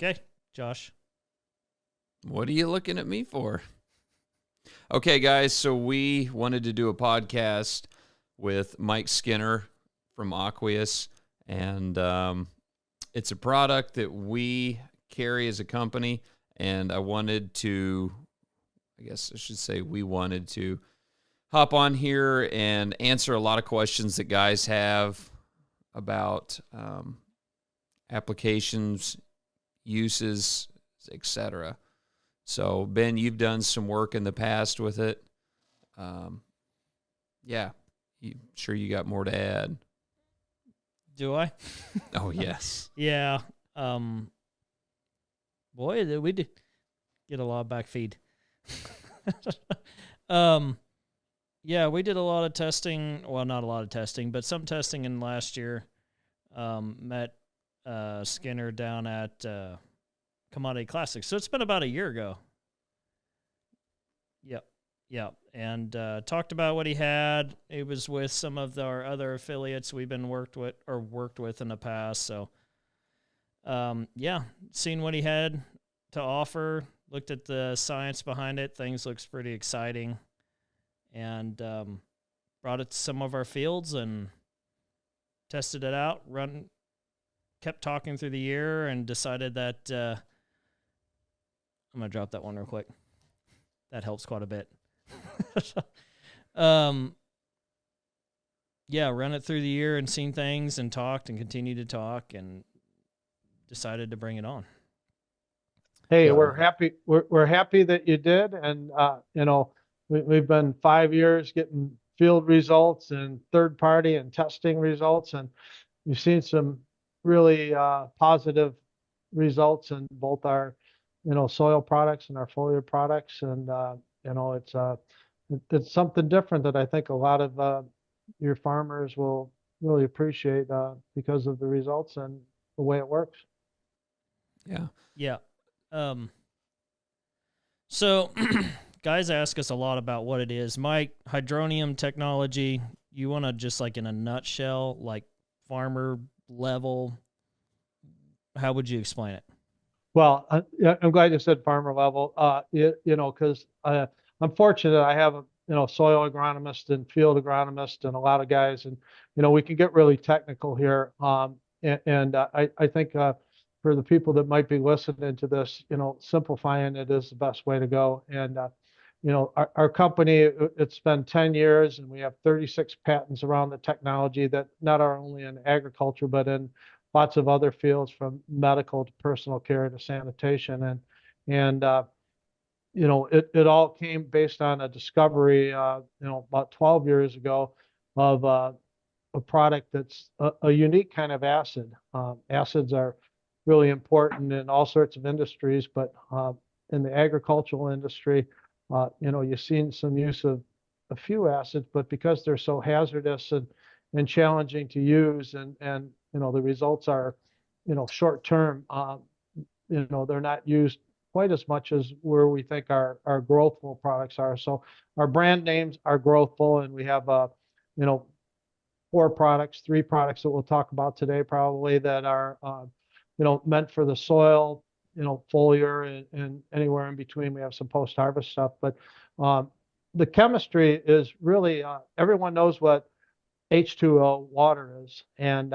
Okay, Josh. What are you looking at me for? Okay, guys, so we wanted to do a podcast with Mike Skinner from Aqueus, and it's a product that we carry as a company, and I wanted to, I guess I should say we wanted to hop on here and answer a lot of questions that guys have about applications, uses, etc. So, Ben, you've done some work in the past with it. Yeah, sure you got more to add. Do I? Oh, yes. Yeah. Boy, we did get a lot of back feed. Yeah, we did a lot of testing. Well, not a lot of testing, but some testing in last year. Met Skinner down at Commodity Classics. So it's been about a year ago. Yep. And talked about what he had. It was with some of our other affiliates we've been worked with in the past. So, yeah, seen what he had to offer. Looked at the science behind it. Things looks pretty exciting. And brought it to some of our fields and tested it out. Kept talking through the year and decided that I'm going to drop that one real quick. That helps quite a bit. Yeah, run it through the year and seen things and talked and continued to talk and decided to bring it on. Hey, we're happy. We're happy that you did, and we've been 5 years getting field results and third party and testing results, and we've seen some really positive results in both our soil products and our foliar products, and it's something different that I think a lot of your farmers will really appreciate because of the results and the way it works. Yeah. So guys ask us a lot about what it is. Mike, hydronium technology, you want to just like in a nutshell, like farmer level, how would you explain it? Well, I'm glad you said farmer level, because I'm fortunate I have a soil agronomist and field agronomist and a lot of guys, and we can get really technical here. I think for the people that might be listening to this, simplifying it is the best way to go. And our company, it's been 10 years, and we have 36 patents around the technology that not are only in agriculture but in lots of other fields, from medical to personal care to sanitation. And it all came based on a discovery, about 12 years ago of a product that's a unique kind of acid. Acids are really important in all sorts of industries, but in the agricultural industry, you've seen some use of a few acids, but because they're so hazardous and challenging to use, and the results are short term, they're not used quite as much as where we think our Growthful products are. So our brand names are Growthful, and we have 3 products that we'll talk about today probably that are meant for the soil, foliar, and anywhere in between. We have some post-harvest stuff, but the chemistry is really everyone knows what H2O, water, is, and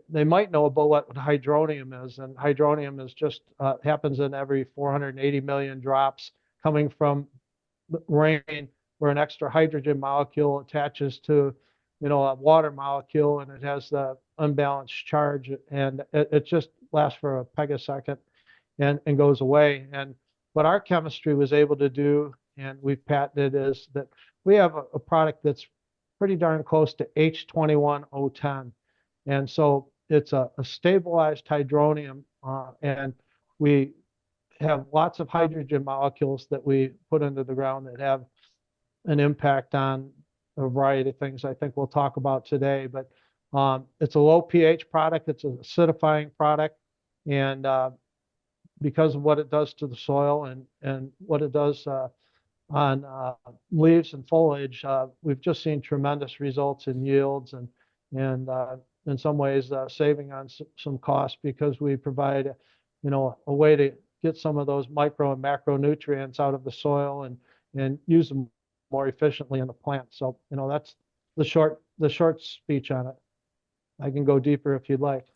they might know about what hydronium is, and hydronium is just happens in every 480 million drops coming from rain, where an extra hydrogen molecule attaches to a water molecule, and it has the unbalanced charge, and it just lasts for a pegasecond and goes away. And what our chemistry was able to do, and we've patented, is that we have a product that's pretty darn close to H21O10. And so it's a stabilized hydronium, and we have lots of hydrogen molecules that we put into the ground that have an impact on a variety of things I think we'll talk about today. But it's a low pH product. It's an acidifying product. And because of what it does to the soil and what it does on leaves and foliage, we've just seen tremendous results in yields and in some ways saving on some costs, because we provide a way to get some of those micro and macronutrients out of the soil and use them more efficiently in the plant. So, that's the short speech on it. I can go deeper if you'd like.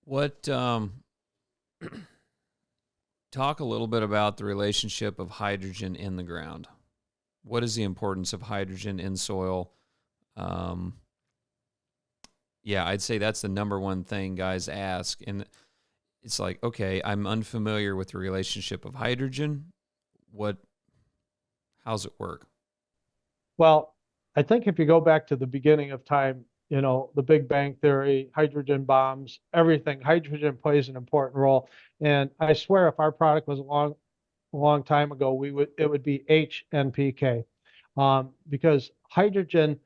What talk a little bit about the relationship of hydrogen in the ground. What is the importance of hydrogen in soil? Yeah, I'd say that's the number one thing guys ask. And it's like, okay, I'm unfamiliar with the relationship of hydrogen. How's it work? Well, I think if you go back to the beginning of time, the Big Bang Theory, hydrogen bombs, everything, hydrogen plays an important role. And I swear if our product was a long time ago, it would be HNPK, because hydrogen,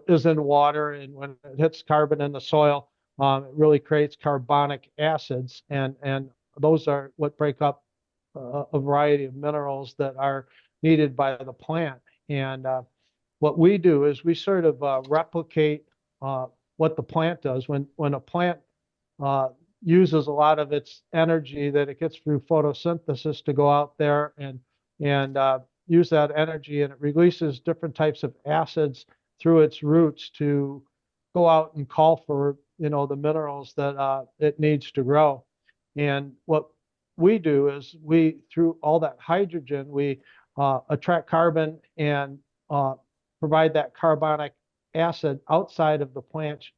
is in water, and when it hits carbon in the soil, it really creates carbonic acids, and those are what break up a variety of minerals that are needed by the plant. And what we do is we sort of replicate what the plant does. When a plant uses a lot of its energy that it gets through photosynthesis to go out there and use that energy, and it releases different types of acids through its roots to go out and call for the minerals that it needs to grow. And what we do is through all that hydrogen, we attract carbon and provide that carbonic acid outside of the plant's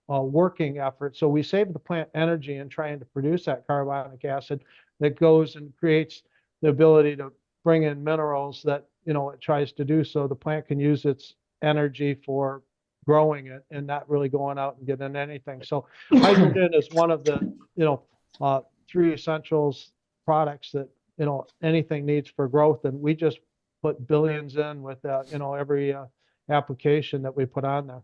working effort. So we save the plant energy in trying to produce that carbonic acid that goes and creates the ability to bring in minerals that it tries to do, so the plant can use its energy for growing it and not really going out and getting anything. So hydrogen is one of the three essentials products that anything needs for growth, and we just put billions in with every application that we put on there.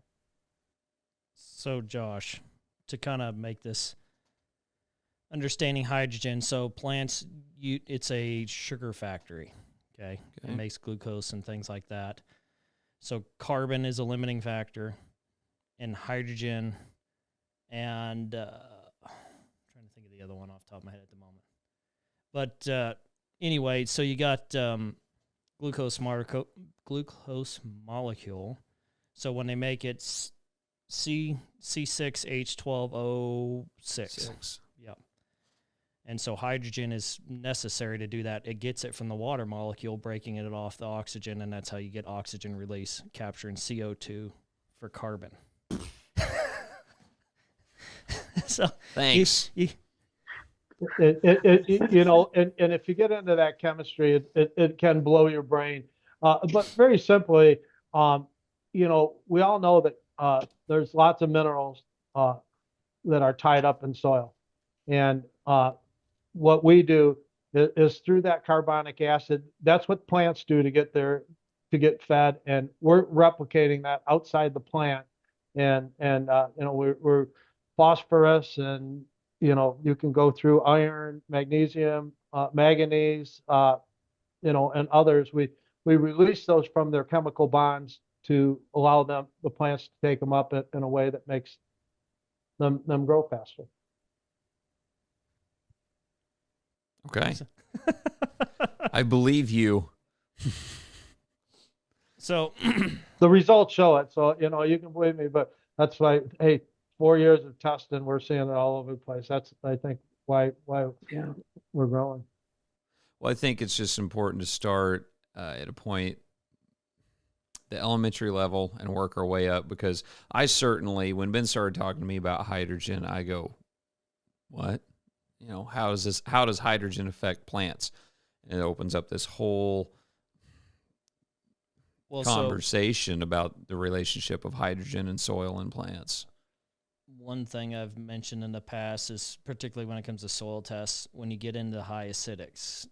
So Josh, to kind of make this understanding hydrogen, so plants, it's a sugar factory. Okay. It makes glucose and things like that. So carbon is a limiting factor, and hydrogen, and I'm trying to think of the other one off the top of my head at the moment. But anyway, so you got glucose molecule. So when they make it C6H12O6. Yep. And so hydrogen is necessary to do that. It gets it from the water molecule, breaking it off the oxygen, and that's how you get oxygen release, capturing CO2 for carbon. So thanks. And if you get into that chemistry, it can blow your brain. But very simply, we all know that there's lots of minerals that are tied up in soil, and what we do is through that carbonic acid. That's what plants do to get fed, and we're replicating that outside the plant. And we're phosphorus, and you can go through iron, magnesium, manganese, and others. We release those from their chemical bonds to allow the plants to take them up in a way that makes them grow faster. Okay. I believe you. So the results show it. So, you can believe me, but that's why, hey, 4 years of testing, we're seeing it all over the place. That's, I think, why we're growing. Well, I think it's just important to start at a point, the elementary level, and work our way up, because I certainly, when Ben started talking to me about hydrogen, I go, what? How does hydrogen affect plants? And it opens up this whole conversation about the relationship of hydrogen and soil and plants. One thing I've mentioned in the past is, particularly when it comes to soil tests, when you get into high acidics,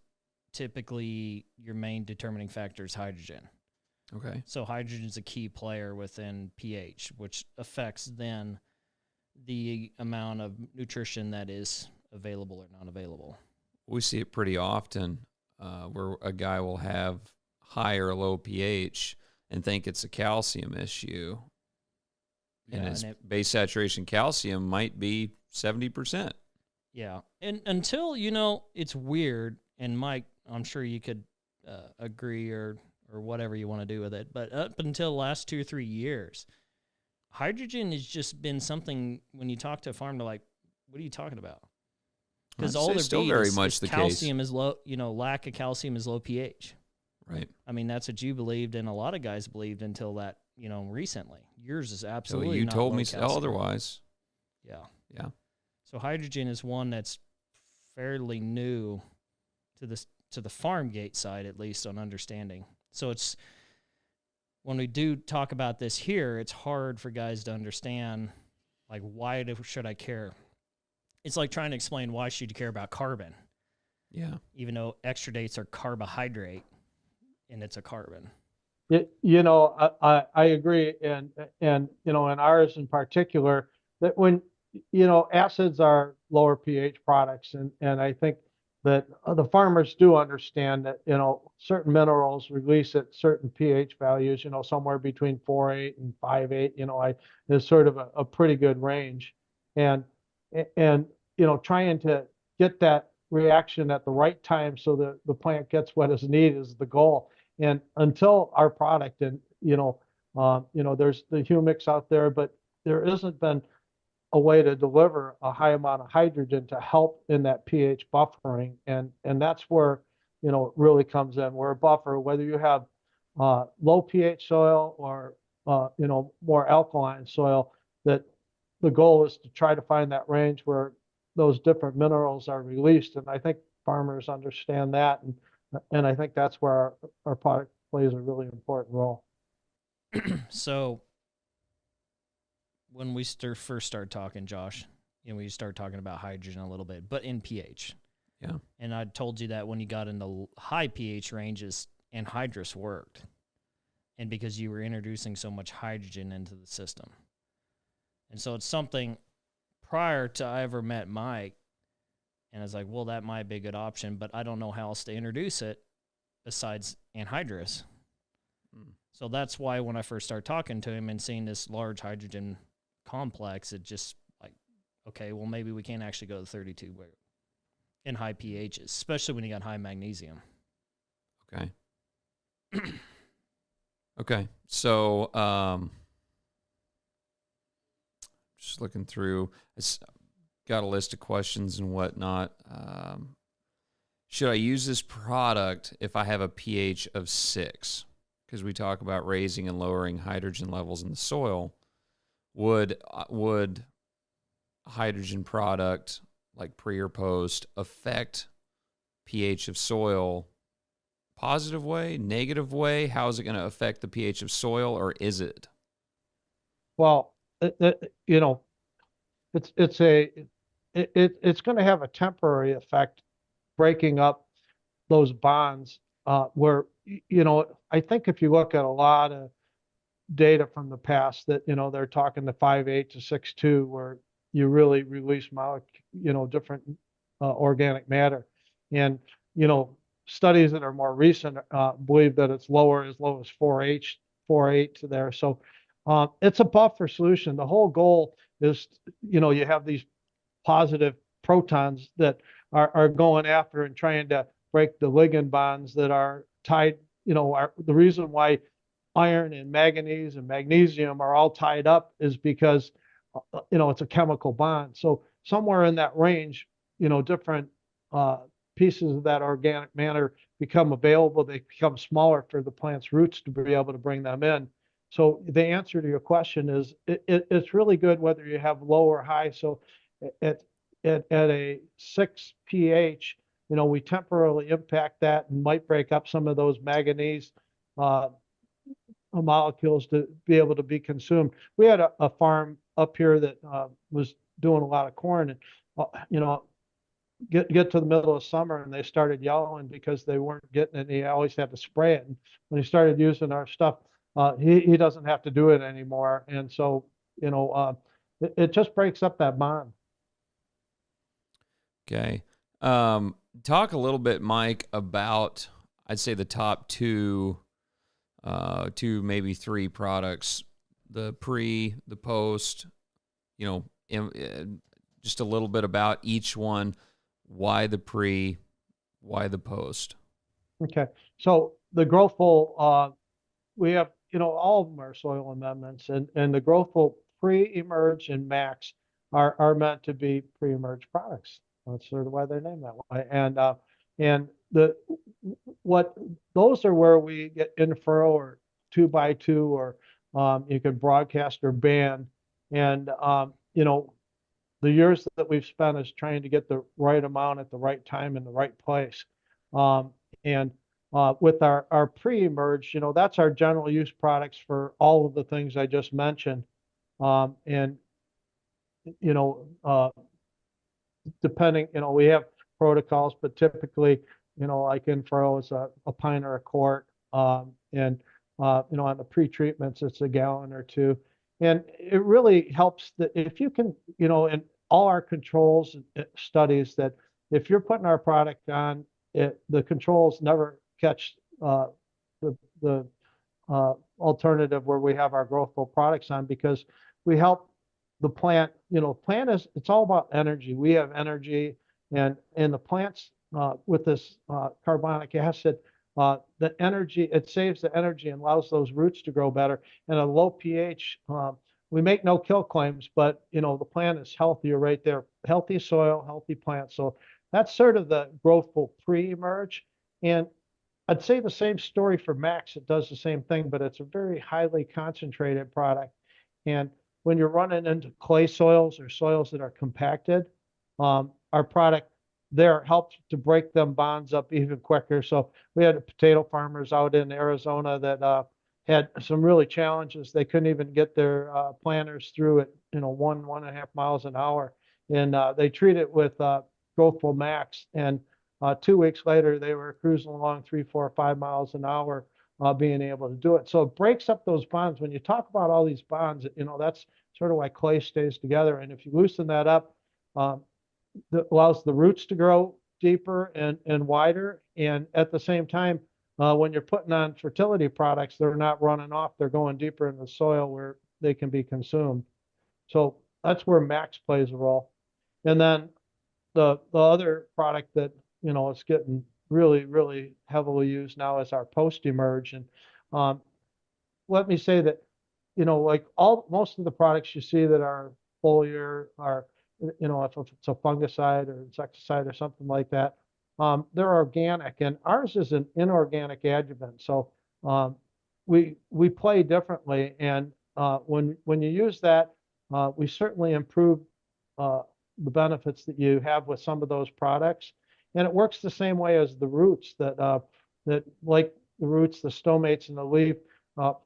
typically your main determining factor is hydrogen. Okay. So hydrogen is a key player within pH, which affects then the amount of nutrition that is available or not available. We see it pretty often where a guy will have high or low pH and think it's a calcium issue. And his base saturation calcium might be 70%. Yeah. And until, it's weird, and Mike, I'm sure you could agree or whatever you want to do with it, but up until the last 2 or 3 years, hydrogen has just been something when you talk to a farmer, like, what are you talking about? Because all they're still being very is much the calcium is low, lack of calcium is low pH. Right. I mean, that's what you believed, and a lot of guys believed until that, recently. Yours is So absolutely you not told low me calcium. otherwise. Yeah. Yeah. So hydrogen is one that's fairly new to the farm gate side, at least on understanding. So it's when we do talk about this here, it's hard for guys to understand, like, why should I care? It's like trying to explain why should you care about carbon, Yeah. even though extra dates are carbohydrate and it's a carbon. I agree, and in ours in particular, that when acids are lower pH products, and I think that the farmers do understand that certain minerals release at certain pH values, somewhere between 4.8 and 5.8, is sort of a pretty good range, and trying to get that reaction at the right time so that the plant gets what is needed is the goal. And until our product, and there's the humics out there, but there isn't been a way to deliver a high amount of hydrogen to help in that pH buffering, and that's where it really comes in. Where a buffer, whether you have low pH soil or more alkaline soil, that the goal is to try to find that range where those different minerals are released, and I think farmers understand that, and I think that's where our product plays a really important role. So when we first started talking, Josh, we started talking about hydrogen a little bit, but in pH. Yeah. And I told you that when you got into high pH ranges, anhydrous worked. And because you were introducing so much hydrogen into the system. And so it's something prior to I ever met Mike, and I was like, well, that might be a good option, but I don't know how else to introduce it besides anhydrous. So that's why when I first started talking to him and seeing this large hydrogen complex, it just like, okay, well, maybe we can't actually go to 32 in high pHs, especially when you got high magnesium. Okay. Okay. So, just looking through, it's got a list of questions and whatnot. Should I use this product if I have a pH of 6? Because we talk about raising and lowering hydrogen levels in the soil. Would hydrogen product, like pre or post, affect pH of soil positive way, negative way? How is it going to affect the pH of soil, or is it? Well, it's going to have a temporary effect, breaking up those bonds. Where I think if you look at a lot of data from the past, that they're talking to 5.8 to 6.2, where you really release different organic matter, and studies that are more recent believe that it's as low as 4.8 to there. So it's a buffer solution. The whole goal is you have these positive protons that are going after and trying to break the ligand bonds that are tied. The reason why iron and manganese and magnesium are all tied up is because it's a chemical bond. So somewhere in that range, different pieces of that organic matter become available. They become smaller for the plant's roots to be able to bring them in. So the answer to your question is it's really good whether you have low or high. So at a 6 pH, we temporarily impact that and might break up some of those manganese molecules to be able to be consumed. We had a farm up here that was doing a lot of corn, and get to the middle of summer and they started yelling because they weren't getting it. He always had to spray it, and when he started using our stuff, he doesn't have to do it anymore. And so it just breaks up that bond. Okay. Talk a little bit, Mike, about, I'd say, the top two, maybe 3 products, the pre, the post, just a little bit about each one. Why the pre, why the post? Okay. So the Growthful, we have, all of them are soil amendments, and the Growthful pre-emerge and max are meant to be pre-emerge products. That's sort of why they're named that way. And the what those are where we get in furrow or 2x2, or you can broadcast or band. And the years that we've spent is trying to get the right amount at the right time in the right place. And with our pre-emerge, that's our general use products for all of the things I just mentioned. And, you know, uh, depending, we have protocols, but typically, like in furrow is a pint or a quart. And, on the pre-treatments, it's a gallon or two. And it really helps that if you can, in all our controls studies, that if you're putting our product on, the controls never catch the alternative where we have our Growthful products on, because we help the plant. Plant it's all about energy. We have energy, and the plants with this carbonic acid, the energy, it saves the energy and allows those roots to grow better. And a low pH, we make no kill claims, but the plant is healthier right there. Healthy soil, healthy plant. So that's sort of the Growthful pre-emerge. And I'd say the same story for Max. It does the same thing, but it's a very highly concentrated product. And when you're running into clay soils or soils that are compacted, our product there helps to break them bonds up even quicker. So we had potato farmers out in Arizona that had some really challenges. They couldn't even get their planters through at 1.5 miles an hour, and they treat it with Growthful Max, and 2 weeks later they were cruising along 3, 4, 5 miles an hour, being able to do it. So it breaks up those bonds. When you talk about all these bonds, that's sort of why clay stays together. And if you loosen that up, that allows the roots to grow deeper and wider. And at the same time, when you're putting on fertility products, they're not running off. They're going deeper in the soil where they can be consumed. So that's where Max plays a role. And then the other product that, is getting really, really heavily used now is our post-emerge. And let me say that, like most of the products you see that are foliar are, if it's a fungicide or insecticide or something like that, they're organic, and ours is an inorganic adjuvant. So we play differently, and when you use that, we certainly improve the benefits that you have with some of those products, and it works the same way as the roots that like the roots, the stomates, and the leaf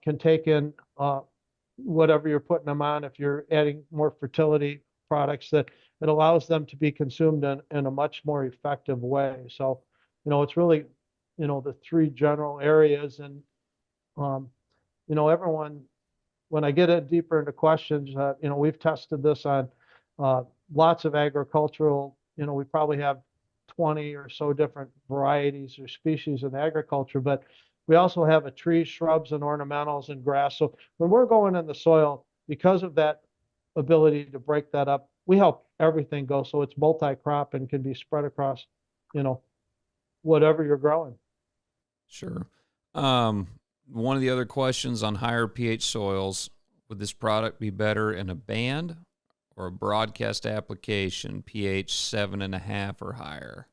can take in whatever you're putting them on. If you're adding more fertility products, that it allows them to be consumed in a much more effective way. So, it's really, the three general areas. And, everyone, when I get deeper into questions, we've tested this on lots of agricultural, we probably have 20 or so different varieties or species in agriculture, but we also have a trees, shrubs, and ornamentals and grass. So when we're going in the soil, because of that ability to break that up, we help everything go. So it's multi-crop and can be spread across, whatever you're growing. Sure. One of the other questions on higher pH soils, would this product be better in a band or a broadcast application, pH 7.5 or higher?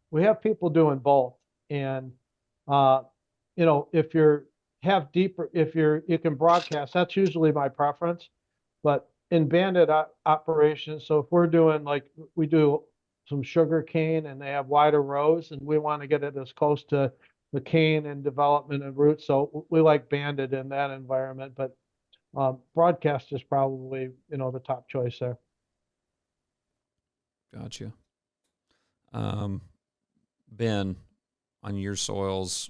We have people doing both. And, if you can broadcast, that's usually my preference. But in banded operations, so if we're doing, like we do some sugar cane and they have wider rows, and we want to get it as close to the cane and development and roots, so we like banded in that environment. But broadcast is probably, the top choice there. Gotcha. Ben, on your soils,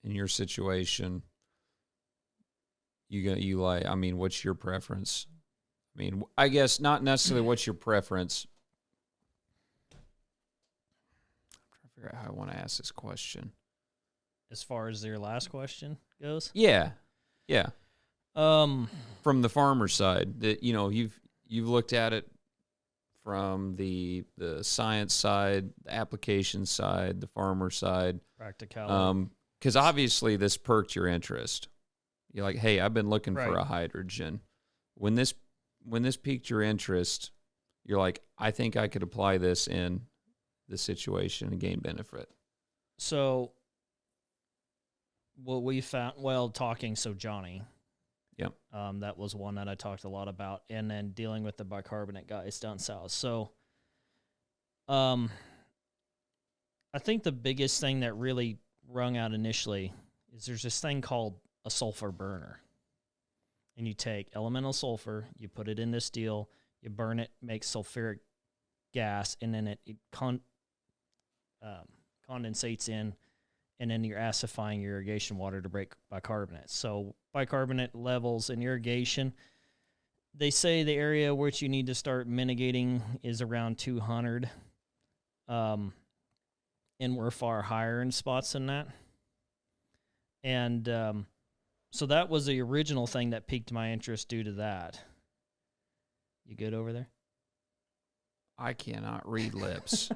in your situation, what's your preference? I guess not necessarily what's your preference. I'm trying to figure out how I want to ask this question. As far as your last question goes? Yeah. Yeah. from the farmer side? That you've looked at it from the science side, the application side, the farmer side, Practicality. because obviously this perked your interest. You're like, hey, I've been looking for Right. a hydrogen. When this piqued your interest, you're like, I think I could apply this in this situation and gain benefit. So what we found, so Johnny, Yep. that was one that I talked a lot about, and then dealing with the bicarbonate guys down south. So, I think the biggest thing that really rung out initially is there's this thing called a sulfur burner, and you take elemental sulfur, you put it in this deal, you burn it, makes sulfuric gas, and then it condensates in, and then you're acidifying your irrigation water to break bicarbonate. So bicarbonate levels in irrigation, they say the area which you need to start mitigating is around 200, and we're far higher in spots than that. And so that was the original thing that piqued my interest due to that. You good over there? I cannot read lips.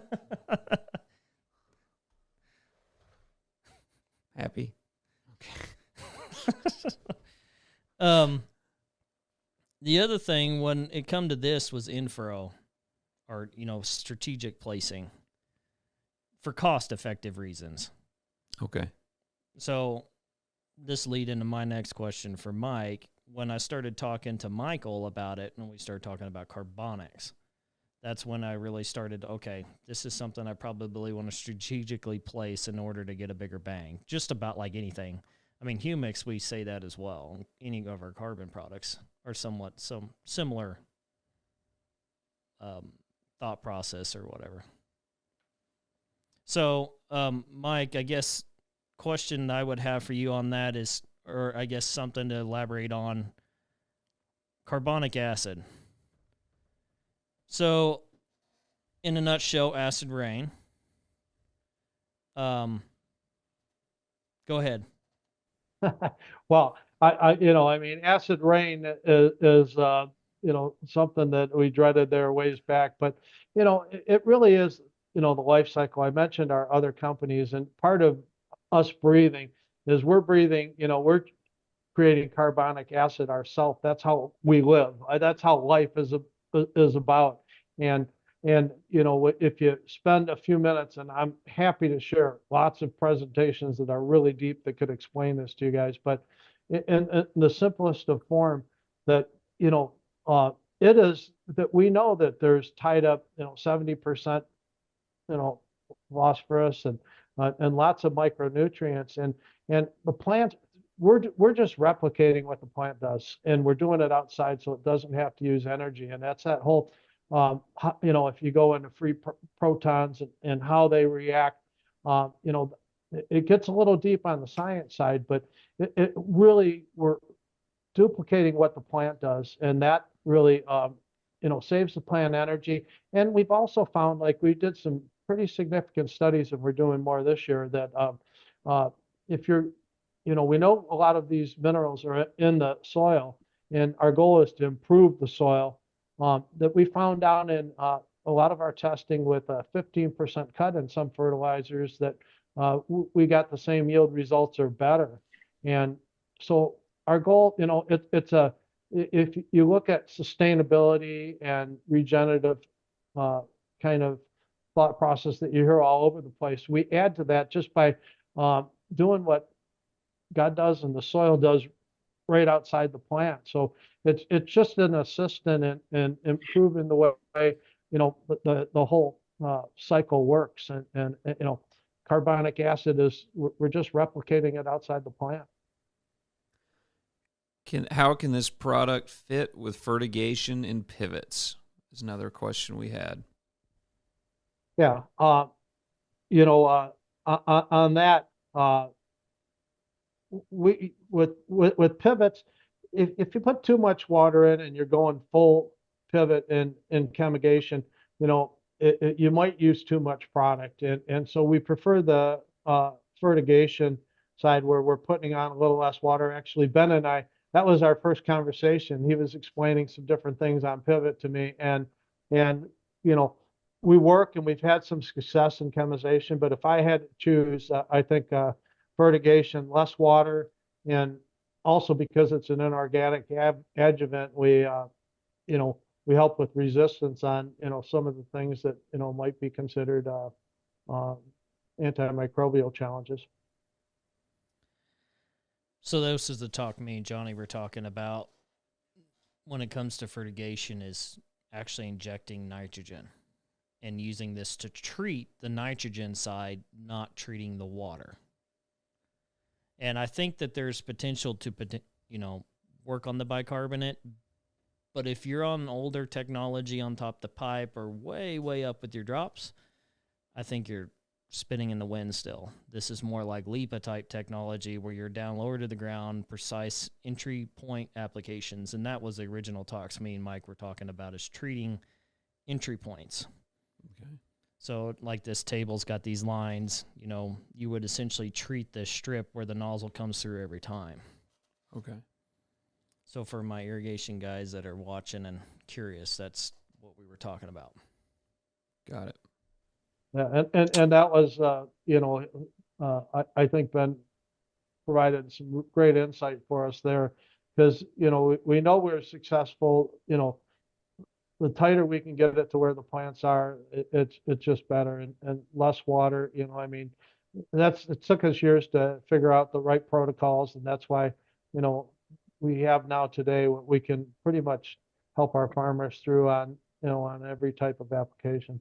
Happy? Okay. The other thing when it come to this was infro, or strategic placing for cost-effective reasons. Okay. So this lead into my next question for Mike. When I started talking to Michael about it, and we started talking about carbonics, that's when I really started, okay, this is something I probably want to strategically place in order to get a bigger bang. Just about like anything. I mean, humics, we say that as well. Any of our carbon products are somewhat similar thought process or whatever. So, Mike, I guess question I would have for you on that is, or I guess something to elaborate on, carbonic acid. So, in a nutshell, acid rain. Go ahead. Well, I mean, acid rain is something that we dreaded there a ways back, but it really is, the life cycle. I mentioned our other companies, and part of us breathing is we're breathing, we're creating carbonic acid ourselves. That's how we live. That's how life is about. And if you spend a few minutes, and I'm happy to share lots of presentations that are really deep that could explain this to you guys, but in the simplest of form, that it is that we know that there's tied up 70% phosphorus and lots of micronutrients, and the plant, we're just replicating what the plant does, and we're doing it outside so it doesn't have to use energy. And that's that whole if you go into free protons and how they react, it gets a little deep on the science side, but it really, we're duplicating what the plant does, and that really saves the plant energy. And we've also found, like, we did some pretty significant studies, and we're doing more this year, that if you're we know a lot of these minerals are in the soil, and our goal is to improve the soil. That we found down in a lot of our testing with a 15% cut in some fertilizers, that we got the same yield results or better. And so our goal, if you look at sustainability and regenerative kind of thought process that you hear all over the place, we add to that just by doing what God does and the soil does right outside the plant. So it's just an assistant in improving the way the whole cycle works. And carbonic acid is, we're just replicating it outside the plant. How can this product fit with fertigation and pivots? Is another question we had. Yeah, on that, we with pivots, if you put too much water in and you're going full pivot in chemigation, you might use too much product, and so we prefer the fertigation side, where we're putting on a little less water. Actually, Ben and I that was our first conversation. He was explaining some different things on pivot to me, and you know, we work and we've had some success in chemization, but if I had to choose, I think fertigation, less water, and also because it's an inorganic adjuvant, you know, we help with resistance on, you know, some of the things that, you know, might be considered uh, antimicrobial challenges. So this is the talk me and Johnny were talking about when it comes to fertigation is actually injecting nitrogen and using this to treat the nitrogen side, not treating the water. And I think that there's potential to, you know, work on the bicarbonate. But if you're on older technology on top of the pipe or way, way up with your drops, I think you're spinning in the wind still. This is more like LIPA type technology where you're down lower to the ground, precise entry point applications. And that was the original talks me and Mike were talking about, is treating entry points. Okay. So like this table's got these lines, you know, you would essentially treat this strip where the nozzle comes through every time. Okay. So for my irrigation guys that are watching and curious, that's what we were talking about. Got it. Yeah, and that was, you know, I think Ben provided some great insight for us there, because, you know, we know we're successful, you know, the tighter we can get it to where the plants are, it's just better, and less water, you know, I mean, it took us years to figure out the right protocols, and that's why, you know, we have now today, we can pretty much help our farmers through on, you know, on every type of application.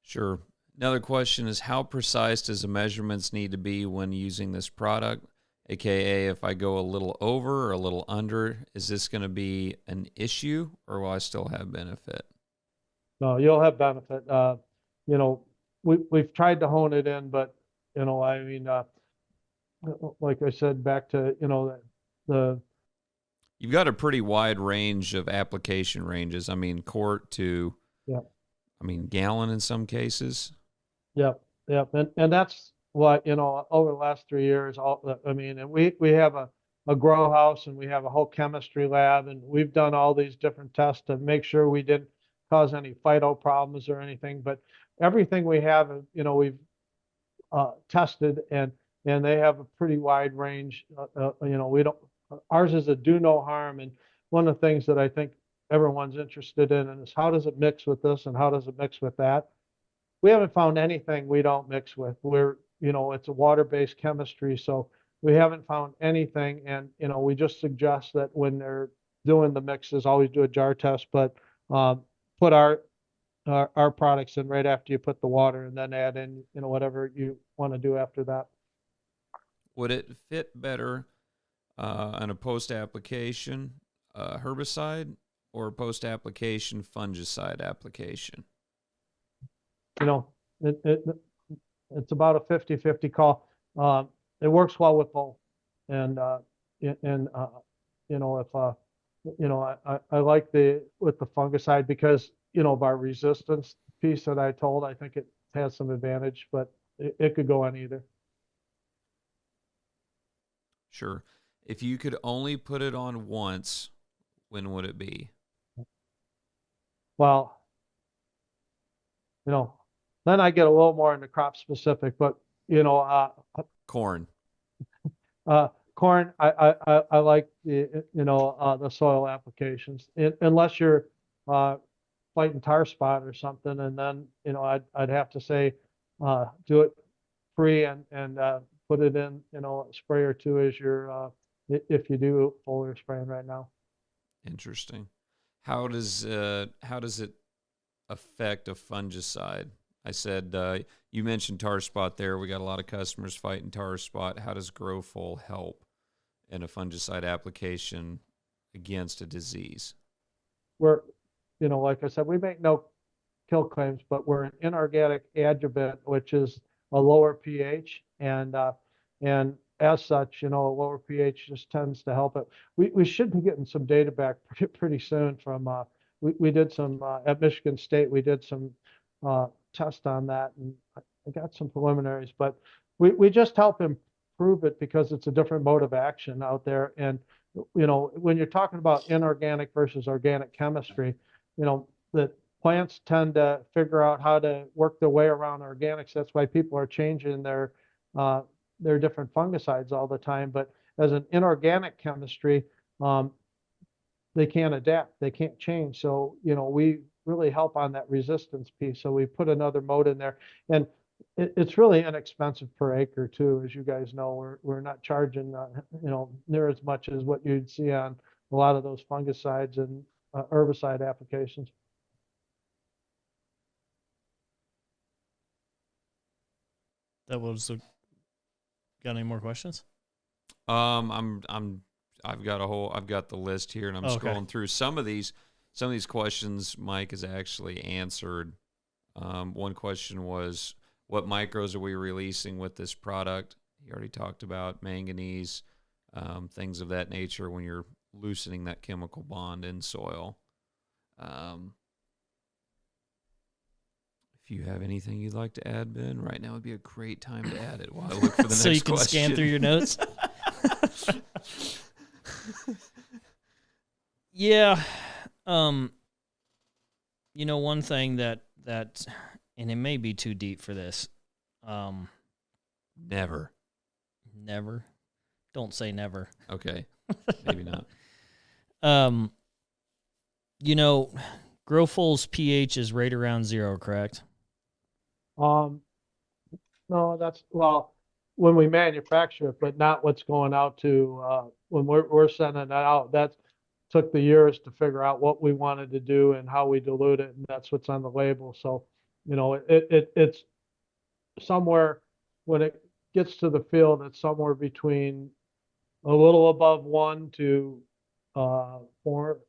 Sure. Another question is, how precise does the measurements need to be when using this product? AKA, if I go a little over or a little under, is this going to be an issue, or will I still have benefit? No, you'll have benefit. You know, we've tried to hone it in, but, you know, I mean, like I said, back to, you know, the You've got a pretty wide range of application ranges. I mean, quart to, yeah, I mean, gallon in some cases. yep, yep, and that's what, you know, over the last 3 years, I mean, and we have a grow house, and we have a whole chemistry lab, and we've done all these different tests to make sure we didn't cause any phyto problems or anything, but everything we have, you know, we've tested, and they have a pretty wide range. You know, we don't, ours is a do no harm, and one of the things that I think everyone's interested in is how does it mix with this and how does it mix with that. We haven't found anything we don't mix with. We're, you know, it's a water-based chemistry, so we haven't found anything, and, you know, we just suggest that when they're doing the mixes, always do a jar test, but put our products in right after you put the water, and then add in, you know, whatever you want to do after that. Would it fit better on a post-application herbicide or a post-application fungicide application? You know, it's about a 50-50 call. It works well with both, and you know, if you know, I like with the fungicide because, you know, of our resistance piece that I think it has some advantage, but it could go on either. Sure. If you could only put it on once, when would it be? Well, you know, then I get a little more into crop specific, but, you know, Corn. corn, I like the, you know, the soil applications, unless you're fighting tar spot or something, and then, you know, I'd have to say do it free, and put it in, you know, a spray or two as your if you do foliar spraying right now. Interesting. How does it affect a fungicide? I said you mentioned tar spot there. We got a lot of customers fighting tar spot. How does Growthful help in a fungicide application against a disease? We're, you know, like I said, we make no kill claims, but we're an inorganic adjuvant, which is a lower pH, and as such, you know, a lower pH just tends to help it. We should be getting some data back pretty soon from we did some at Michigan State. We did some test on that, and I got some preliminaries, but we just help improve it because it's a different mode of action out there. And, when you're talking about inorganic versus organic chemistry, that plants tend to figure out how to work their way around organics. That's why people are changing their different fungicides all the time. But as an inorganic chemistry, they can't adapt, they can't change. So, we really help on that resistance piece. So we put another mode in there, and it's really inexpensive per acre too. As you guys know, we're not charging, near as much as what you'd see on a lot of those fungicides and herbicide applications. That was got any more questions? I've got the list here, and I'm scrolling through some of these questions. Mike has actually answered. One question was, what micros are we releasing with this product? He already talked about manganese, things of that nature when you're loosening that chemical bond in soil. If you have anything you'd like to add, Ben, right now would be a great time to add it while I look for the next question. So you can scan through your notes? Yeah. One thing that, and it may be too deep for this. Never. Don't say never. Okay. Maybe not. Growthful's pH is right around 0, correct? No, when we manufacture it, but not what's going out to, when we're sending that out. That took the years to figure out what we wanted to do and how we dilute it, and that's what's on the label. So, it's somewhere, when it gets to the field, it's somewhere between a little above 1 to 4,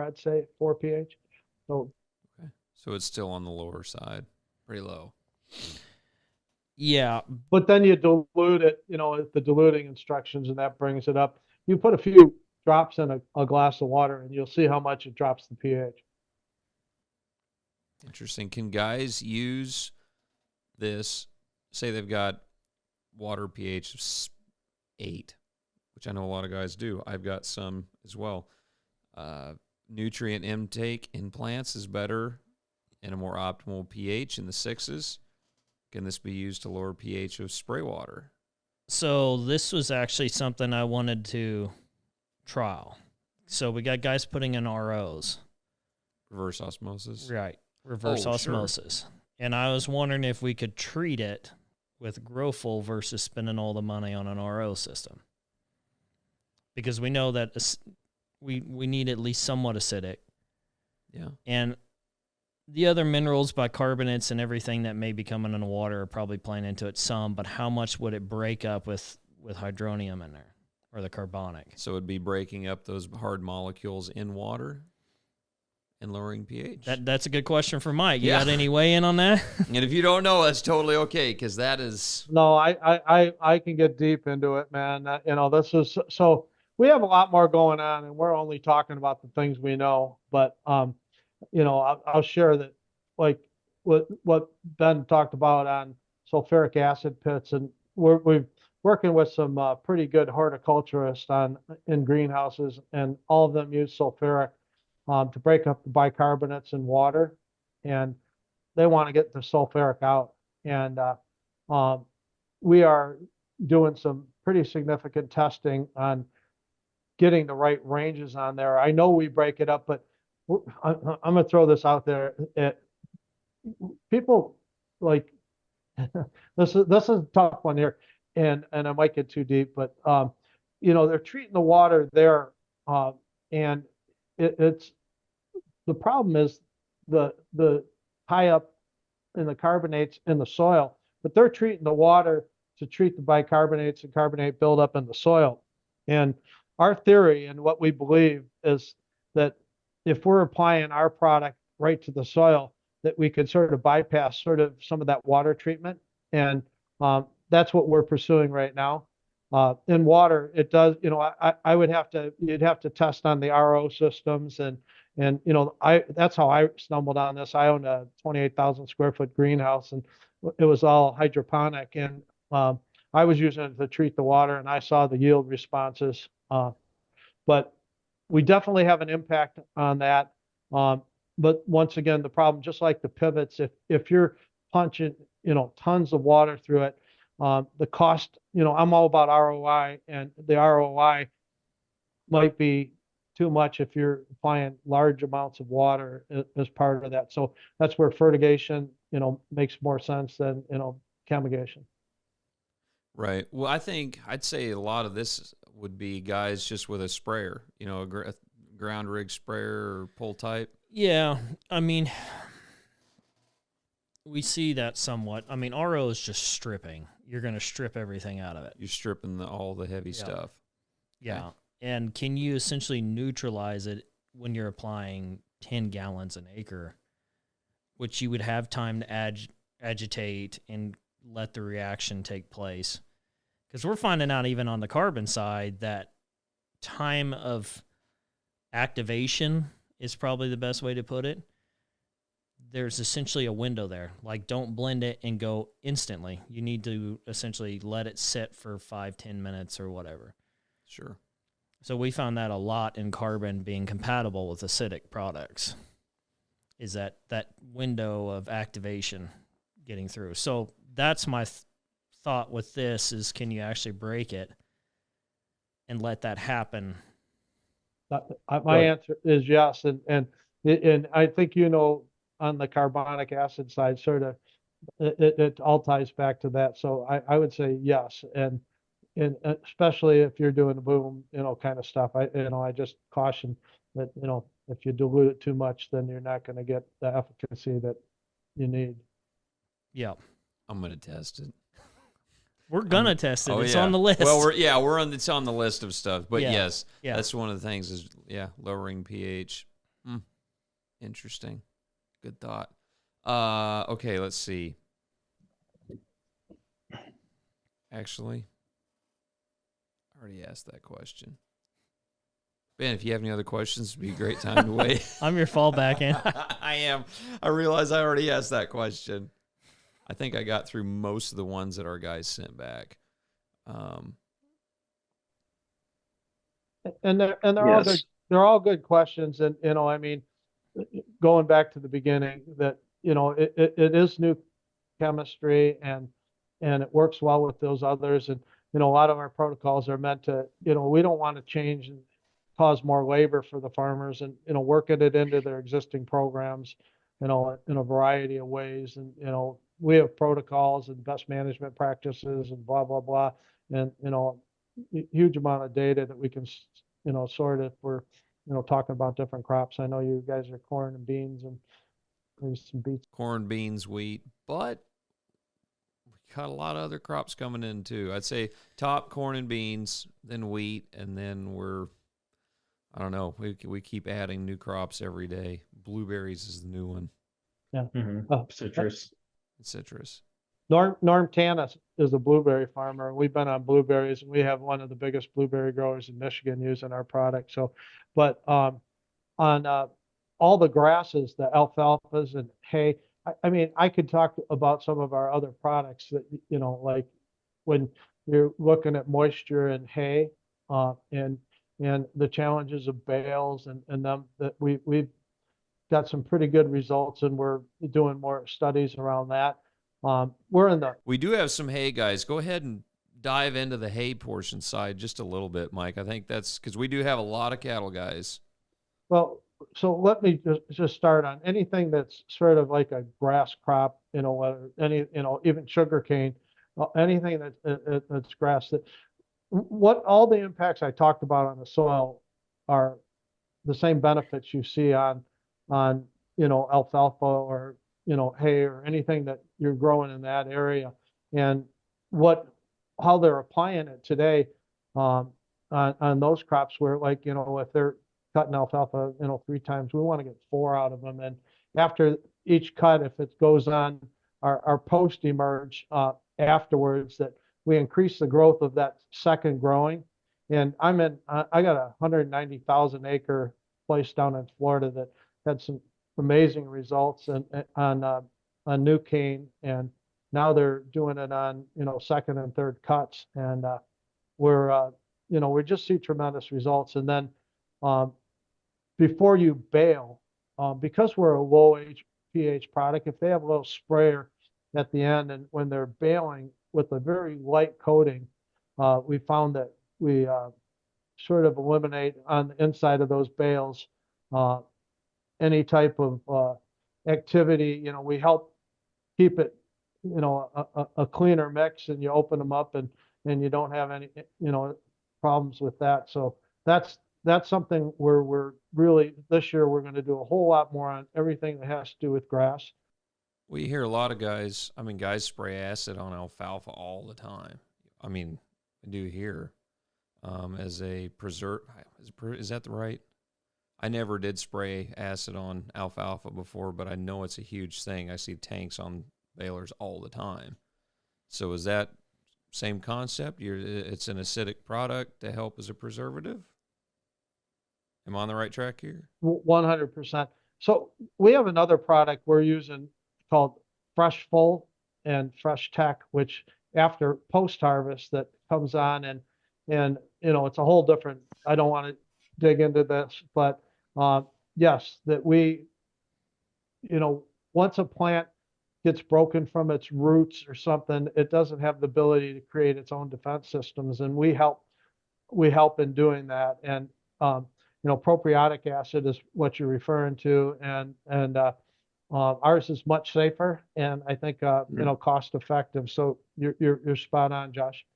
I'd say, 4 pH. So, okay. So it's still on the lower side, pretty low. Yeah. But then you dilute it, the diluting instructions, and that brings it up. You put a few drops in a glass of water, and you'll see how much it drops the pH. Interesting. Can guys use this? Say they've got water pH of 8, which I know a lot of guys do. I've got some as well. Nutrient intake in plants is better and a more optimal pH in the 6s. Can this be used to lower pH of spray water? So this was actually something I wanted to trial. So we got guys putting in ROs. Reverse osmosis? Right. Reverse osmosis. Sure. And I was wondering if we could treat it with Growthful versus spending all the money on an RO system. Because we know that we need at least somewhat acidic. Yeah. And the other minerals, bicarbonates, and everything that may be coming in the water are probably playing into it some, but how much would it break up with hydronium in there, or the carbonic? So it would be breaking up those hard molecules in water and lowering pH? That's a good question for Mike. You got any weigh in on that? And if you don't know, that's totally okay, because that is... No, I can get deep into it, man. This is... So we have a lot more going on, and we're only talking about the things we know, but... I'll share that, like what Ben talked about on sulfuric acid pits, and we're working with some pretty good horticulturists in greenhouses, and all of them use sulfuric to break up the bicarbonates in water, and they want to get the sulfuric out. And we are doing some pretty significant testing on getting the right ranges on there. I know we break it up, but I'm going to throw this out there. People like this is a tough one here, and I might get too deep, but they're treating the water there, and it's the problem is the tie up in the carbonates in the soil, but they're treating the water to treat the bicarbonates and carbonate buildup in the soil. And our theory and what we believe is that if we're applying our product right to the soil, that we could sort of bypass sort of some of that water treatment. And that's what we're pursuing right now. In water, it does, you'd have to test on the RO systems, and that's how I stumbled on this. I own a 28,000 square foot greenhouse, and it was all hydroponic. And I was using it to treat the water, and I saw the yield responses. But we definitely have an impact on that. But once again, the problem, just like the pivots, if you're punching, tons of water through it, the cost, I'm all about ROI, and the ROI might be too much if you're applying large amounts of water as part of that. So that's where fertigation, makes more sense than, camigation. Right. Well, I'd say a lot of this would be guys just with a sprayer, a ground rig sprayer or pull type. Yeah, I mean, we see that somewhat. I mean, RO is just stripping. You're going to strip everything out of it. You're stripping all the heavy stuff. Yeah. Okay. And can you essentially neutralize it when you're applying 10 gallons an acre, which you would have time to agitate and let the reaction take place? Because we're finding out even on the carbon side that time of activation is probably the best way to put it. There's essentially a window there. Like, don't blend it and go instantly. You need to essentially let it sit for 5-10 minutes or whatever. Sure. So we found that a lot in carbon being compatible with acidic products, is that window of activation getting through. So that's my thought with this is, can you actually break it and let that happen? My answer is yes. And I think, on the carbonic acid side, sort of, it all ties back to that. So I would say yes. And especially if you're doing the boom, kind of stuff, I just caution that, if you dilute it too much, then you're not going to get the efficacy that you need. Yeah. I'm going to test it. We're going to test it. It's on the list. Well, it's on the list of stuff. But yes, that's one of the things is, lowering pH. Interesting. Good thought. Okay, let's see. Actually, I already asked that question. Ben, if you have any other questions, it'd be a great time to wait. I'm your fallback in. I am. I realize I already asked that question. I think I got through most of the ones that our guys sent back. And they're all good questions. And, I mean, going back to the beginning, that, it is new chemistry, and it works well with those others. And, a lot of our protocols are meant to, we don't want to change and cause more labor for the farmers, and, working it into their existing programs, in a variety of ways. And, we have protocols and best management practices and blah, blah, blah. And, huge amount of data that we can, sort if we're, talking about different crops. I know you guys are corn and beans and maybe some beets. Corn, beans, wheat, but we got a lot of other crops coming in too. I'd say top corn and beans, then wheat, and then I don't know, we keep adding new crops every day. Blueberries is the new one. Yeah. Mm-hmm. Citrus. Norm Tanis is a blueberry farmer, and we've been on blueberries, and we have one of the biggest blueberry growers in Michigan using our product. So, but on all the grasses, the alfalfas and hay, I mean, I could talk about some of our other products that, like when you're looking at moisture and hay, and the challenges of bales and them, that we've got some pretty good results, and we're doing more studies around that. We do have some hay, guys. Go ahead and dive into the hay portion side just a little bit, Mike. I think that's because we do have a lot of cattle guys. Well, so let me just start on anything that's sort of like a grass crop, even sugarcane, anything that's grass. That what all the impacts I talked about on the soil are the same benefits you see on alfalfa or hay or anything that you're growing in that area. And how they're applying it today on those crops, where, like, if they're cutting alfalfa 3 times, we want to get 4 out of them. And after each cut, if it goes on our post emerge afterwards, that we increase the growth of that second growing. And I got a 190,000 acre place down in Florida that had some amazing results on new cane, and Now they're doing it on, second and third cuts. And we just see tremendous results. And then um, before you bale, because we're a low pH product, if they have a little sprayer at the end and when they're baling with a very light coating, we found that we sort of eliminate on the inside of those bales uh, any type of activity. We help keep it, a cleaner mix, and you open them up and you don't have any, problems with that. So that's something where we're really, this year, we're going to do a whole lot more on everything that has to do with grass. We hear a lot of guys, guys spray acid on alfalfa all the time. I do hear as a preserve. Is that the right? I never did spray acid on alfalfa before, but I know it's a huge thing. I see tanks on balers all the time. So is that same concept? It's an acidic product to help as a preservative? Am I on the right track here? 100%. So we have another product we're using called Growthful and Fresh Tech, which after post-harvest that comes on and it's a whole different, I don't want to dig into this, but yes, that we, once a plant gets broken from its roots or something, it doesn't have the ability to create its own defense systems. And we help in doing that. And, propionic acid is what you're referring to. And ours is much safer and I think, cost effective. So you're spot on, Josh.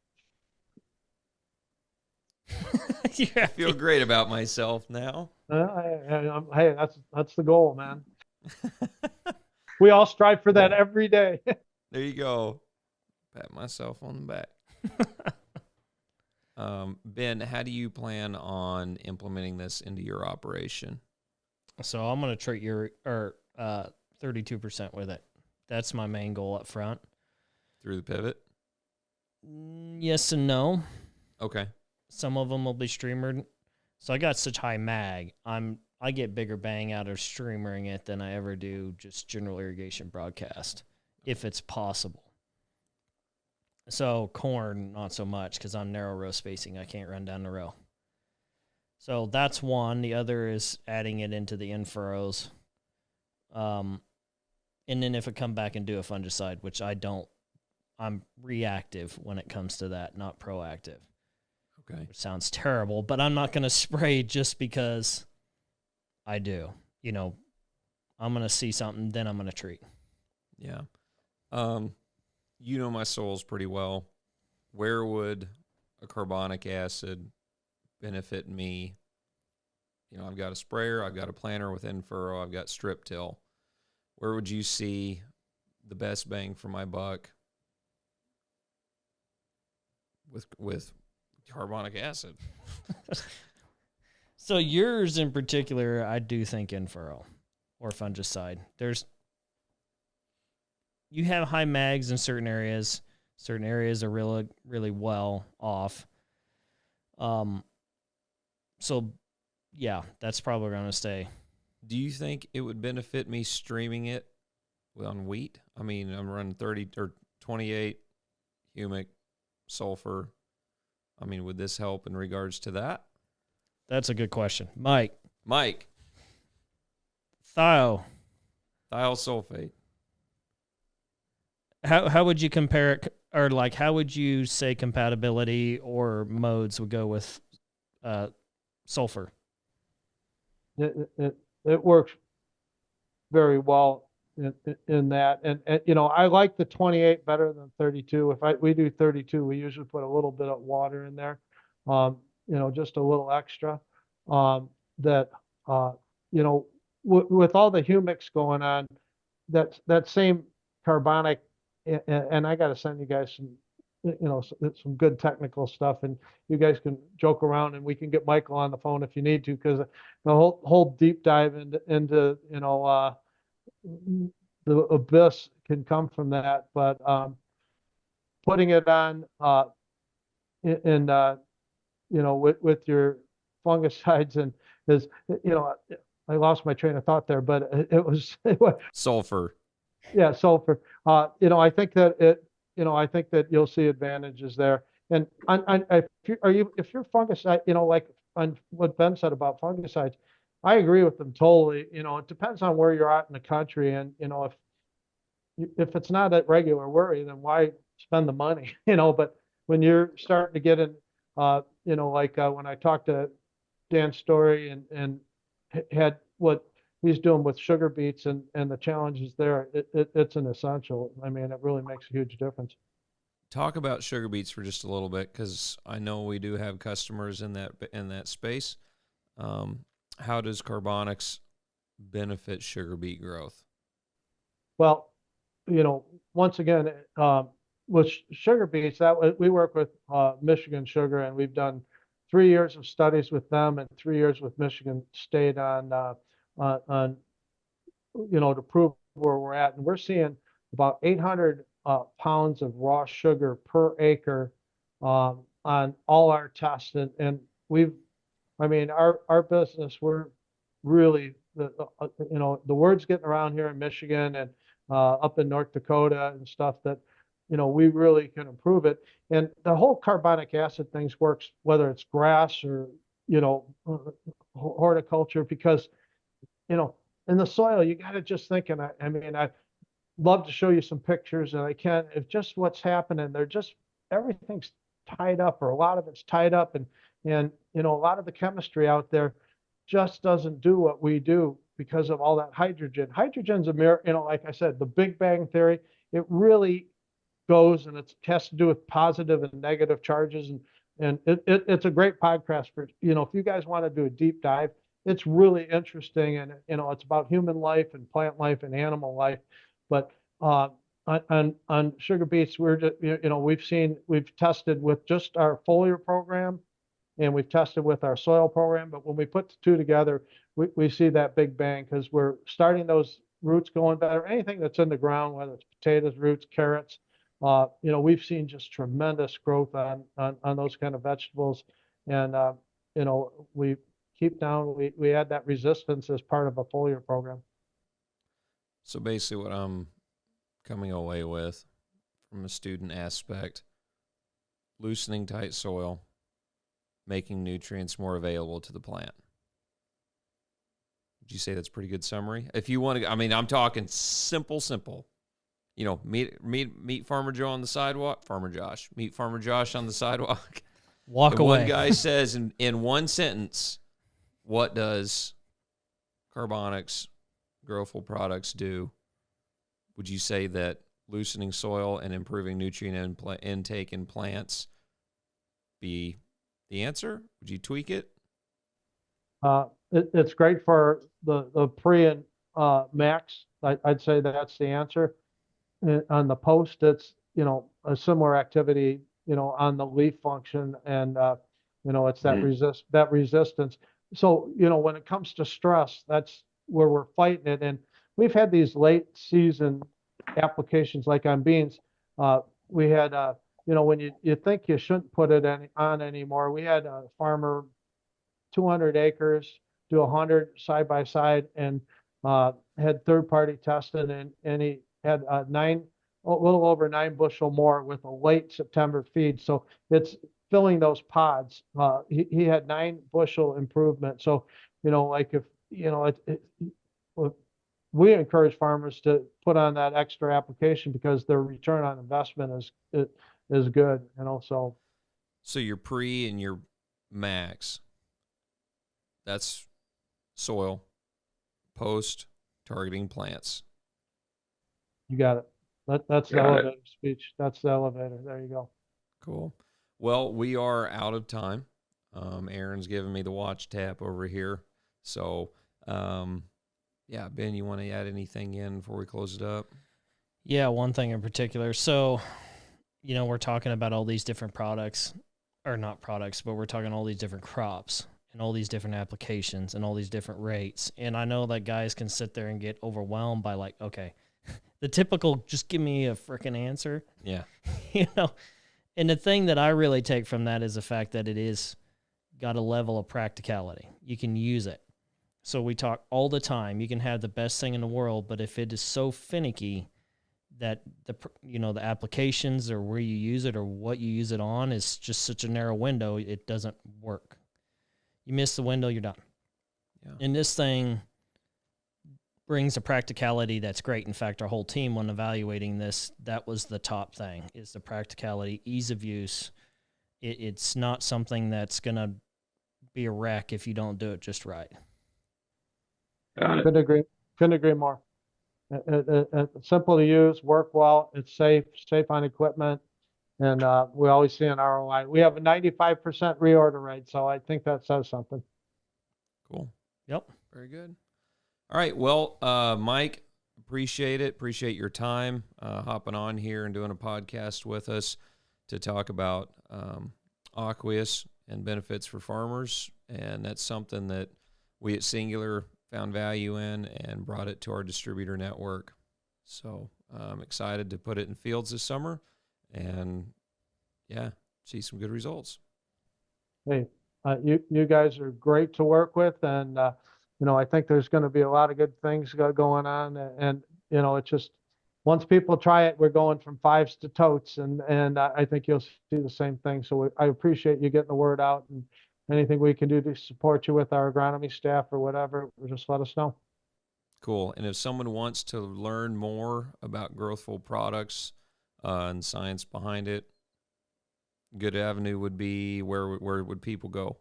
I feel great about myself now. Hey, that's the goal, man. We all strive for that every day. There you go. Pat myself on the back. Ben, how do you plan on implementing this into your operation? So I'm going to treat your 32% with it. That's my main goal up front. Through the pivot? Yes and no. Okay. Some of them will be streamered. So I got such high mag. I get bigger bang out of streamering it than I ever do just general irrigation broadcast, if it's possible. So corn, not so much, because I'm narrow row spacing. I can't run down the row. So that's one. The other is adding it into the in-furrows. And then if I come back and do a fungicide, which I don't, I'm reactive when it comes to that, not proactive. Okay. Which sounds terrible, but I'm not going to spray just because I do. I'm going to see something, then I'm going to treat. Yeah. My soils pretty well. Where would a carbonic acid benefit me? I've got a sprayer, I've got a planter with in-furrow, I've got strip till. Where would you see the best bang for my buck with carbonic acid? So yours in particular, I do think in-furrow or fungicide. You have high mags in certain areas. Certain areas are really, really well off. So yeah, that's probably going to stay. Do you think it would benefit me streaming it on wheat? I'm running 30 or 28 humic sulfur. Would this help in regards to that? That's a good question. Mike. Thiosulfate. How would you compare it, or how would you say compatibility or modes would go with sulfur? It works very well in that. And I like the 28 better than 32. If we do 32, we usually put a little bit of water in there, just a little extra. With all the humics going on, that same carbonic, and I got to send you guys some good technical stuff, and you guys can joke around, and we can get Michael on the phone if you need to, because the whole deep dive into the abyss can come from that. But putting it on with your fungicides and I lost my train of thought there, but it was Sulfur. Yeah, so for I think that I think that you'll see advantages there. And if you're fungicide, like on what Ben said about fungicides, I agree with them totally. It depends on where you're at in the country, and if it's not a regular worry, then why spend the money? But when you're starting to get in, like when I talked to Dan Story and had what he's doing with sugar beets and the challenges there, it's an essential. I mean, it really makes a huge difference. Talk about sugar beets for just a little bit, because I know we do have customers in that space. How does carbonics benefit sugar beet growth? Well, once again, with sugar beets, we work with Michigan Sugar, and we've done 3 years of studies with them and 3 years with Michigan State on to prove where we're at, and we're seeing about 800 pounds of raw sugar per acre on all our tests, and I mean, our business, we're really the word's getting around here in Michigan and up in North Dakota and stuff that we really can improve it. And the whole carbonic acid things works whether it's grass or horticulture, because in the soil you got to just think. And I mean, I love to show you some pictures, and I can't. If just what's happening, they're just everything's tied up, or a lot of it's tied up, and a lot of the chemistry out there just doesn't do what we do because of all that hydrogen. Hydrogen's a mirror, like I said, the Big Bang theory. It really goes, and it has to do with positive and negative charges, and it's a great podcast for if you guys want to do a deep dive. It's really interesting, and it's about human life and plant life and animal life. But on sugar beets, we're just, we've tested with just our foliar program, and we've tested with our soil program. But when we put the two together, we see that big bang, because we're starting those roots going better. Anything that's in the ground, whether it's potatoes, roots, carrots, we've seen just tremendous growth on those kind of vegetables. And we we add that resistance as part of a foliar program. So basically what I'm coming away with from a student aspect, loosening tight soil, making nutrients more available to the plant. Would you say that's a pretty good summary? If you want to, I mean, I'm talking simple. Meet Farmer Joe on the sidewalk, Farmer Josh. Meet Farmer Josh on the sidewalk. Walk away. One guy says in one sentence, what does carbonics, Growthful products do? Would you say that loosening soil and improving nutrient intake in plants be the answer? Would you tweak it? It's great for the pre and max. I'd say that's the answer. On the post, it's a similar activity on the leaf function, and it's that resistance. So when it comes to stress, that's where we're fighting it. And we've had these late season applications, like on beans. We had when you think you shouldn't put it on anymore. We had a farmer, 200 acres, do 100 side by side, and had third party tested, and he had a little over 9 bushel more with a late September feed. So it's filling those pods. He had 9 bushel improvement. So like if we encourage farmers to put on that extra application, because their return on investment is good. So your pre and your max, that's soil, post, targeting plants. You got it. That's the elevator speech. That's the elevator. There you go. Cool. Well, we are out of time. Aaron's giving me the watch tap over here. So, yeah, Ben, you want to add anything in before we close it up? Yeah, one thing in particular. So, we're talking about all these different products, or not products, but we're talking all these different crops and all these different applications and all these different rates. And I know that guys can sit there and get overwhelmed by like, okay, the typical, just give me a freaking answer. Yeah. And the thing that I really take from that is the fact that it is got a level of practicality. You can use it. So we talk all the time. You can have the best thing in the world, but if it is so finicky, that the applications or where you use it or what you use it on is just such a narrow window, it doesn't work. You miss the window, you're done. Yeah. And this thing brings a practicality that's great. In fact, our whole team, when evaluating this, that was the top thing, is the practicality, ease of use. It's not something that's going to be a wreck if you don't do it just right. Got it. Couldn't agree more. Simple to use, work well, it's safe on equipment, and we always see an ROI. We have a 95% reorder rate, so I think that says something. Cool. Yep. Very good. All right. Well, Mike, appreciate it. Appreciate your time hopping on here and doing a podcast with us to talk about Aqueus and benefits for farmers. And that's something that we at Singular found value in and brought it to our distributor network. So I'm excited to put it in fields this summer and, yeah, see some good results. Hey, you guys are great to work with, and I think there's going to be a lot of good things going on, and it's just once people try it, we're going from fives to totes, and I think you'll see the same thing. So I appreciate you getting the word out, and anything we can do to support you with our agronomy staff or whatever, just let us know. Cool. And if someone wants to learn more about Growthful products and science behind it, good avenue would be where would people go?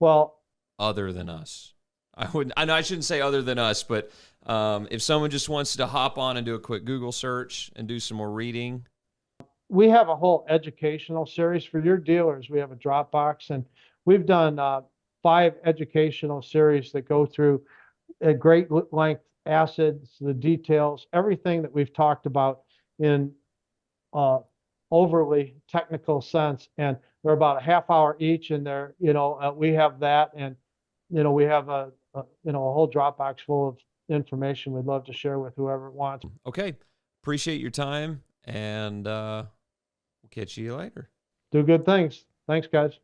Well, other than us, I know I shouldn't say other than us, but if someone just wants to hop on and do a quick Google search and do some more reading. We have a whole educational series for your dealers. We have a Dropbox, and we've done 5 educational series that go through at great length acids, the details, everything that we've talked about in overly technical sense, and they're about a half hour each, and they're we have that, and we have a whole Dropbox full of information we'd love to share with whoever wants. Okay, appreciate your time, and we'll catch you later. Do good things. Thanks, guys.